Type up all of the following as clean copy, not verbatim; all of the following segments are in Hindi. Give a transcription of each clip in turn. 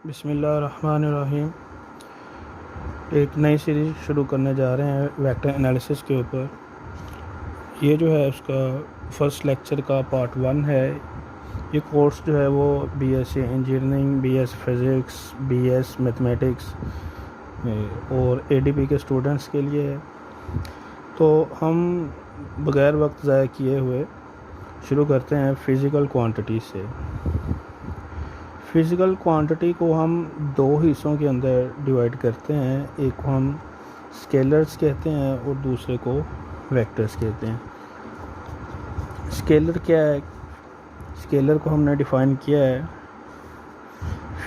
बिस्मिल्लाहिर्रहमानिर्रहीम। एक नई सीरीज़ शुरू करने जा रहे हैं वेक्टर एनालिसिस के ऊपर। ये जो है उसका फर्स्ट लेक्चर का पार्ट 1 है। ये कोर्स जो है वो BSc engineering, BS physics, BS mathematics और एडीपी के स्टूडेंट्स के लिए है। तो हम बग़ैर वक्त ज़ाया किए हुए शुरू करते हैं फ़िज़िकल क्वांटिटी से। फ़िज़िकल क्वांटिटी को हम दो हिस्सों के अंदर डिवाइड करते हैं। एक को हम स्केलर्स कहते हैं और दूसरे को वेक्टर्स कहते हैं। स्केलर क्या है? स्केलर को हमने डिफ़ाइन किया है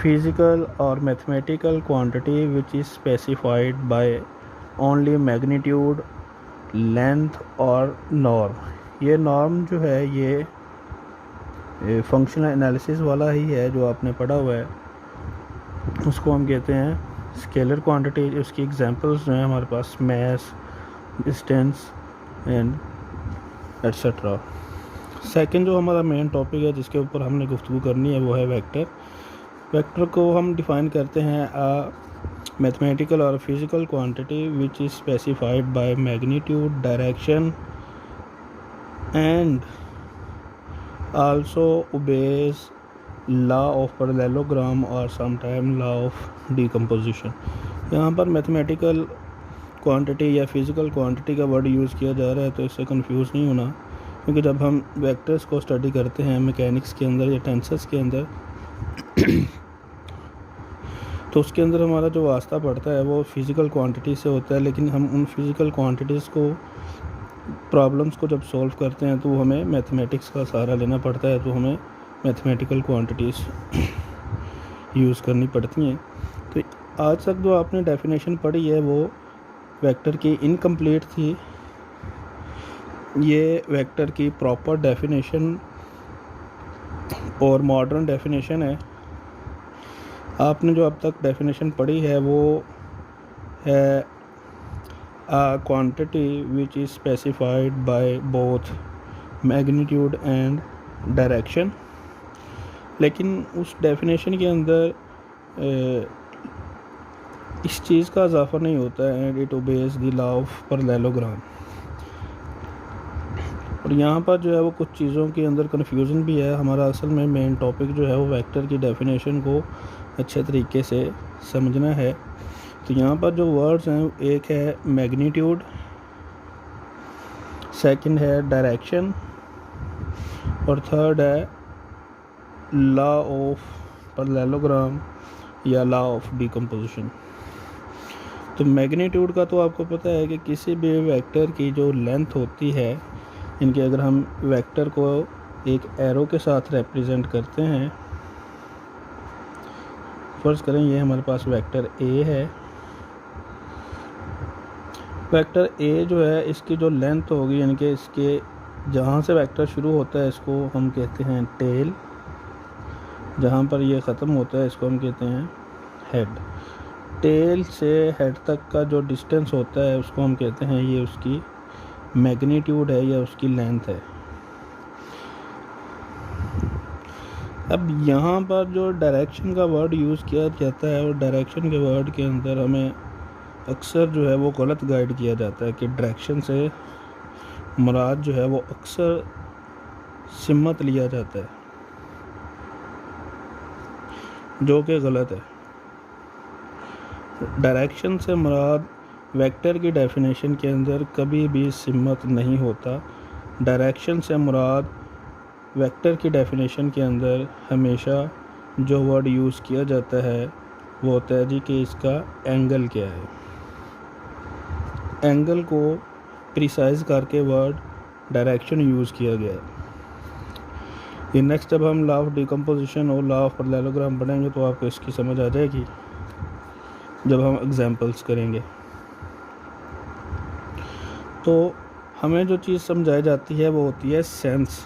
फिज़िकल और mathematical quantity which is specified by only magnitude, length और नॉर्म। ये नॉर्म जो है ये फंक्शनल एनालिसिस वाला ही है जो आपने पढ़ा हुआ है, उसको हम कहते हैं स्केलर क्वांटिटी। उसकी एग्जांपल्स जो हैं हमारे पास मास, डिस्टेंस एंड एट्सेट्रा। सेकंड जो हमारा मेन टॉपिक है जिसके ऊपर हमने गुफ्तगू करनी है वो है वेक्टर। वेक्टर को हम डिफ़ाइन करते हैं मैथमेटिकल और physical quantity which is specified by magnitude, direction and also obeys law of parallelogram or sometime law of decomposition। यहाँ पर मैथमेटिकल क्वांटिटी या फिज़िकल क्वांटिटी का वर्ड यूज़ किया जा रहा है तो इससे कंफ्यूज नहीं होना, क्योंकि जब हम वेक्टर्स को स्टडी करते हैं मैकेनिक्स के अंदर या टेंसर्स के अंदर तो उसके अंदर हमारा जो वास्ता पड़ता है वो फिज़िकल क्वांटिटी से होता है। लेकिन हम उन फिज़िकल क्वांटिटीज़ को, प्रॉब्लम्स को जब सॉल्व करते हैं तो हमें मैथमेटिक्स का सहारा लेना पड़ता है, तो हमें मैथमेटिकल क्वांटिटीज़ यूज़ करनी पड़ती हैं। तो आज तक जो आपने डेफिनेशन पढ़ी है वो वेक्टर की इनकम्प्लीट थी। ये वेक्टर की प्रॉपर डेफिनेशन और मॉडर्न डेफिनेशन है। आपने जो अब तक डेफिनेशन पढ़ी है वो है a quantity which is specified by both magnitude and direction। लेकिन उस डेफिनेशन के अंदर इस चीज़ का इजाफा नहीं होता है and it obeys the law of parallelogram. और यहाँ पर जो है वो कुछ चीज़ों के अंदर कन्फ्यूज़न भी है। हमारा असल में मेन टॉपिक जो है वो वेक्टर की डेफिनेशन को अच्छे तरीके से समझना है। तो यहाँ पर जो वर्ड्स हैं, एक है मैग्नीट्यूड, सेकंड है डायरेक्शन और थर्ड है लॉ ऑफ पैरेललोग्राम या लॉ ऑफ डिकम्पोजिशन। तो मैग्नीट्यूड का तो आपको पता है कि किसी भी वेक्टर की जो लेंथ होती है, इनके अगर हम वेक्टर को एक एरो के साथ रिप्रेजेंट करते हैं, फ़र्ज़ करें ये हमारे पास वेक्टर ए है। वेक्टर ए जो है इसकी जो लेंथ होगी, यानी कि इसके जहाँ से वेक्टर शुरू होता है इसको हम कहते हैं टेल, जहाँ पर ये ख़त्म होता है इसको हम कहते हैं हेड। टेल से हेड तक का जो डिस्टेंस होता है उसको हम कहते हैं ये उसकी मैग्नीट्यूड है या उसकी लेंथ है। अब यहाँ पर जो डायरेक्शन का वर्ड यूज़ किया जाता है और डायरेक्शन के वर्ड के अंदर हमें अक्सर जो है वो गलत गाइड किया जाता है कि डायरेक्शन से मुराद जो है वो अक्सर सिमत लिया जाता है, जो कि गलत है। डायरेक्शन से मुराद वेक्टर की डेफिनेशन के अंदर कभी भी सिमत नहीं होता। डायरेक्शन से मुराद वेक्टर की डेफिनेशन के अंदर हमेशा जो वर्ड यूज़ किया जाता है वो होता है जी कि इसका एंगल क्या है। एंगल को प्रिसाइज करके वर्ड डायरेक्शन यूज़ किया गया है। ये नेक्स्ट जब हम लॉ ऑफ डिकम्पोजिशन और लॉ ऑफ पैरेललोग्राम पढ़ेंगे तो आपको इसकी समझ आ जाएगी जब हम एग्जांपल्स करेंगे। तो हमें जो चीज़ समझाई जाती है वो होती है सेंस।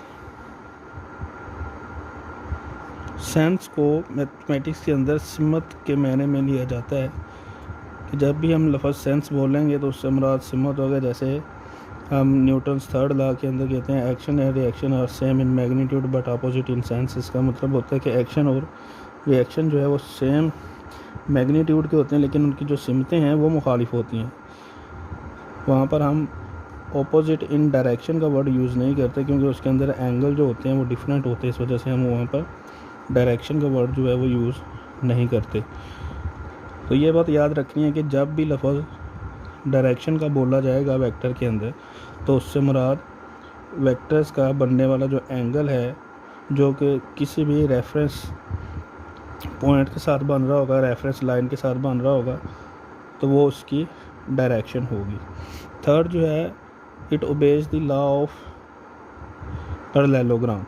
सेंस को मैथमेटिक्स के अंदर सिमत के मायने में लिया जाता है कि जब भी हम लफ्ज़ सेंस बोलेंगे तो उससे मुराद सिमत होगा। जैसे हम न्यूटन्स थर्ड लॉ के अंदर कहते हैं action and reaction are same in magnitude but opposite in sense. इसका मतलब होता है कि एक्शन और रिएक्शन जो है वो सेम मैग्नीट्यूड के होते हैं, लेकिन उनकी जो सिमतें हैं वो मुखालिफ होती हैं। वहाँ पर हम ऑपोजिट इन डायरेक्शन का वर्ड यूज़ नहीं करते, क्योंकि उसके अंदर एंगल जो होते हैं वो डिफरेंट होते हैं, इस वजह से हम वहाँ पर डायरेक्शन का वर्ड जो है वो यूज़ नहीं करते। तो ये बात याद रखनी है कि जब भी लफ्ज़ डायरेक्शन का बोला जाएगा वेक्टर के अंदर, तो उससे मुराद वेक्टर्स का बनने वाला जो एंगल है, जो कि किसी भी रेफरेंस पॉइंट के साथ बन रहा होगा, रेफरेंस लाइन के साथ बन रहा होगा, तो वो उसकी डायरेक्शन होगी। थर्ड जो है, it obeys the law of parallelogram.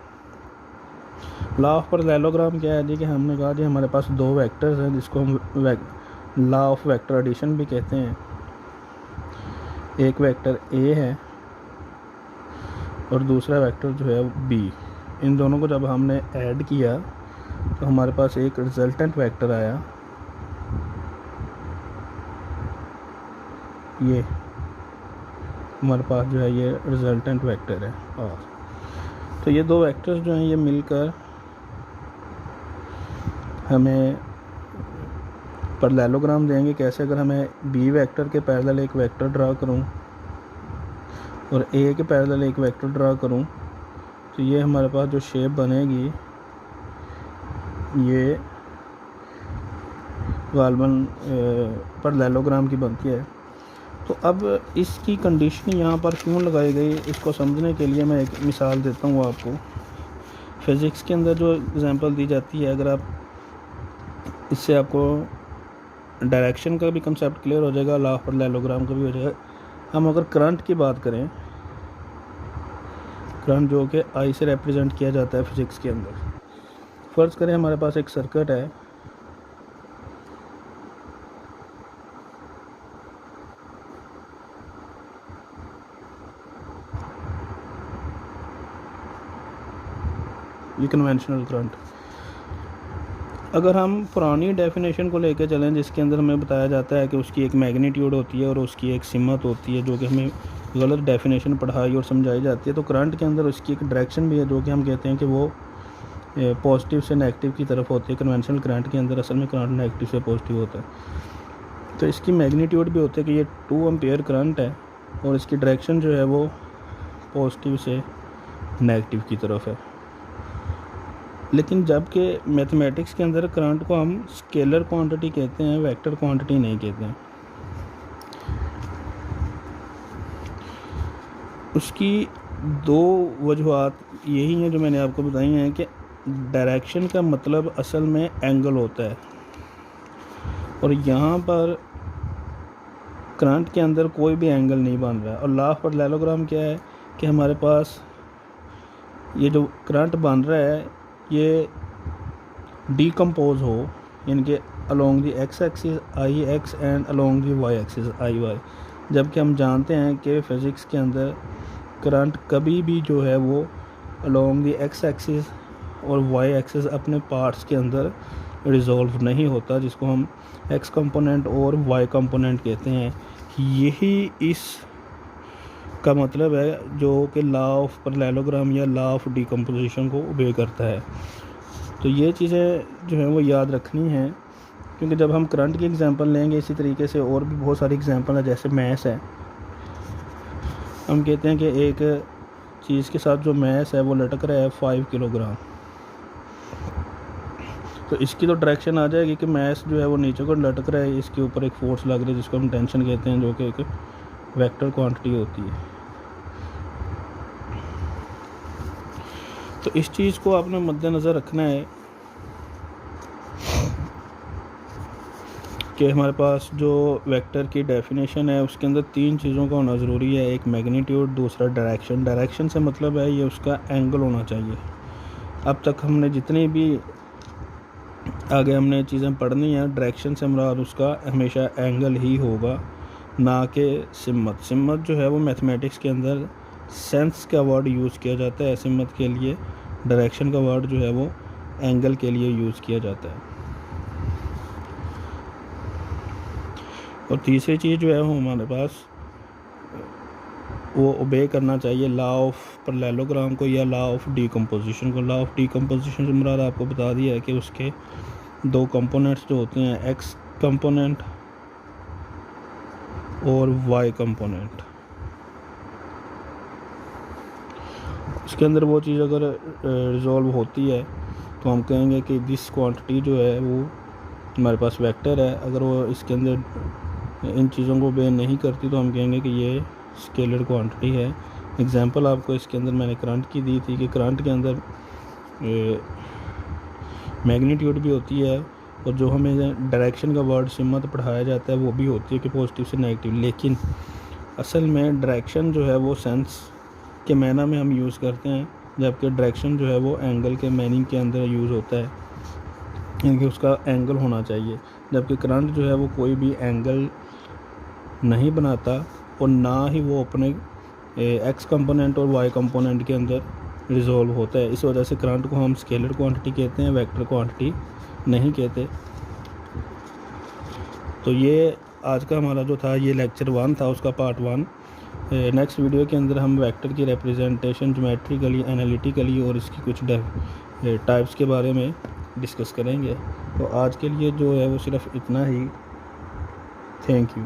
Law of parallelogram क्या है जी, कि हमने कहा जी हमारे पास दो वेक्टर्स हैं जिसको हम लॉ ऑफ वेक्टर एडिशन भी कहते हैं। एक वेक्टर ए है और दूसरा वेक्टर जो है बी। इन दोनों को जब हमने ऐड किया तो हमारे पास एक रिजल्टेंट वेक्टर आया, ये हमारे पास जो है ये रिजल्टेंट वेक्टर है। और तो ये दो वेक्टर्स जो हैं ये मिलकर हमें पैरेललोग्राम देंगे। कैसे? अगर हमें बी वेक्टर के पैरेलल एक वेक्टर ड्रा करूं और ए के पैरेलल एक वेक्टर ड्रा करूं, तो ये हमारे पास जो शेप बनेगी ये गालबन पैरेललोग्राम की बनती है। तो अब इसकी कंडीशन यहाँ पर क्यों लगाई गई, इसको समझने के लिए मैं एक मिसाल देता हूँ आपको। फिज़िक्स के अंदर जो एग्जांपल दी जाती है, अगर आप इससे आपको डायरेक्शन का भी कंसेप्ट क्लियर हो जाएगा, लॉ ऑफ पैरेललोग्राम का भी हो जाएगा। हम अगर करंट की बात करें, करंट जो कि आई से रिप्रेजेंट किया जाता है फिज़िक्स के अंदर। फ़र्ज़ करें हमारे पास एक सर्किट है, ये कन्वेंशनल करंट। अगर हम पुरानी डेफिनेशन को लेकर चलें, जिसके अंदर हमें बताया जाता है कि उसकी एक मैग्नीट्यूड होती है और उसकी एक सिमत होती है, जो कि हमें गलत डेफिनेशन पढ़ाई और समझाई जाती है, तो करंट के अंदर उसकी एक डायरेक्शन भी है, जो कि हम कहते हैं कि वो पॉजिटिव से नेगेटिव की तरफ होती है। कन्वेंशनल करंट के अंदर असल में करंट नेगेटिव से पॉजिटिव होता है। तो इसकी मैग्नीट्यूड भी होती है कि ये 2 एम्पेयर करंट है और इसकी डायरेक्शन जो है वो पॉजिटिव से नेगेटिव की तरफ है। लेकिन जबकि मैथमेटिक्स के अंदर करंट को हम स्केलर क्वांटिटी कहते हैं, वेक्टर क्वांटिटी नहीं कहते हैं। उसकी दो वजूहात यही हैं जो मैंने आपको बताई हैं, कि डायरेक्शन का मतलब असल में एंगल होता है, और यहाँ पर करंट के अंदर कोई भी एंगल नहीं बन रहा है। और लॉ ऑफ पैरेललोग्राम क्या है कि हमारे पास ये जो करंट बन रहा है ये डीकम्पोज हो, यानी कि along the X axis I X and along the Y axis I Y. जबकि हम जानते हैं कि फ़िज़िक्स के अंदर करंट कभी भी जो है वो अलोंग दी एक्स एक्सिस और वाई एक्सिस अपने पार्ट्स के अंदर रिजॉल्व नहीं होता, जिसको हम एक्स कंपोनेंट और वाई कंपोनेंट कहते हैं। यही इस का मतलब है जो कि लॉ ऑफ पैरेललोग्राम या लॉ ऑफ डीकम्पोजिशन को ओबे करता है। तो ये चीज़ें जो हैं वो याद रखनी हैं, क्योंकि जब हम करंट की एग्जांपल लेंगे, इसी तरीके से और भी बहुत सारी एग्जांपल है। जैसे मैस है, हम कहते हैं कि एक चीज़ के साथ जो मैस है वो लटक रहा है 5 किलोग्राम, तो इसकी तो डायरेक्शन आ जाएगी कि मैस जो है वो नीचे को लटक रहा है, इसके ऊपर एक फोर्स लग रही है जिसको हम टेंशन कहते हैं, जो कि एक वेक्टर क्वांटिटी होती है। तो इस चीज़ को आपने मद्देनज़र रखना है कि हमारे पास जो वेक्टर की डेफिनेशन है उसके अंदर 3 चीज़ों का होना ज़रूरी है। एक मैग्नीट्यूड, दूसरा डायरेक्शन। डायरेक्शन से मतलब है ये उसका एंगल होना चाहिए। अब तक हमने जितनी भी आगे हमने चीज़ें पढ़नी हैं, डायरेक्शन से मुराद उसका हमेशा एंगल ही होगा, ना कि सिमत। सिमत जो है वो मैथमेटिक्स के अंदर सेंस का वर्ड यूज़ किया जाता है सिमत के लिए, डायरेक्शन का वर्ड जो है वो एंगल के लिए यूज़ किया जाता है। और तीसरी चीज़ जो है वो हमारे पास वो ओबे करना चाहिए लॉ ऑफ पैरेललोग्राम को या लॉ ऑफ डीकम्पोजिशन को। लॉ ऑफ डीकम्पोजिशन से मुराद आपको बता दिया है कि उसके दो कंपोनेंट्स जो होते हैं, एक्स कंपोनेंट और वाई कंपोनेंट। इसके अंदर वो चीज़ अगर रिजॉल्व होती है तो हम कहेंगे कि दिस क्वांटिटी जो है वो हमारे पास वेक्टर है। अगर वो इसके अंदर इन चीज़ों को बेयर नहीं करती तो हम कहेंगे कि ये स्केलर क्वांटिटी है। एग्जांपल आपको इसके अंदर मैंने करंट की दी थी कि करंट के अंदर मैग्नीट्यूड भी होती है और जो हमें डायरेक्शन का वर्ड सिमत पढ़ाया जाता है वो भी होती है कि पॉजिटिव से नेगेटिव। लेकिन असल में डायरेक्शन जो है वो सेंस के मैना में हम यूज़ करते हैं, जबकि डायरेक्शन जो है वो एंगल के मीनिंग के अंदर यूज़ होता है, क्योंकि उसका एंगल होना चाहिए। जबकि करंट जो है वो कोई भी एंगल नहीं बनाता और ना ही वो अपने एक्स कंपोनेंट और वाई कंपोनेंट के अंदर रिजॉल्व होता है। इस वजह से करंट को हम स्केलर क्वांटिटी कहते हैं, वेक्टर क्वांटिटी नहीं कहते। तो ये आज का हमारा जो था ये लेक्चर 1 था, उसका पार्ट 1। नेक्स्ट वीडियो के अंदर हम वेक्टर की रिप्रेजेंटेशन ज्योमेट्रिकली, एनालिटिकली और इसकी कुछ टाइप्स के बारे में डिस्कस करेंगे। तो आज के लिए जो है वो सिर्फ इतना ही। Thank you.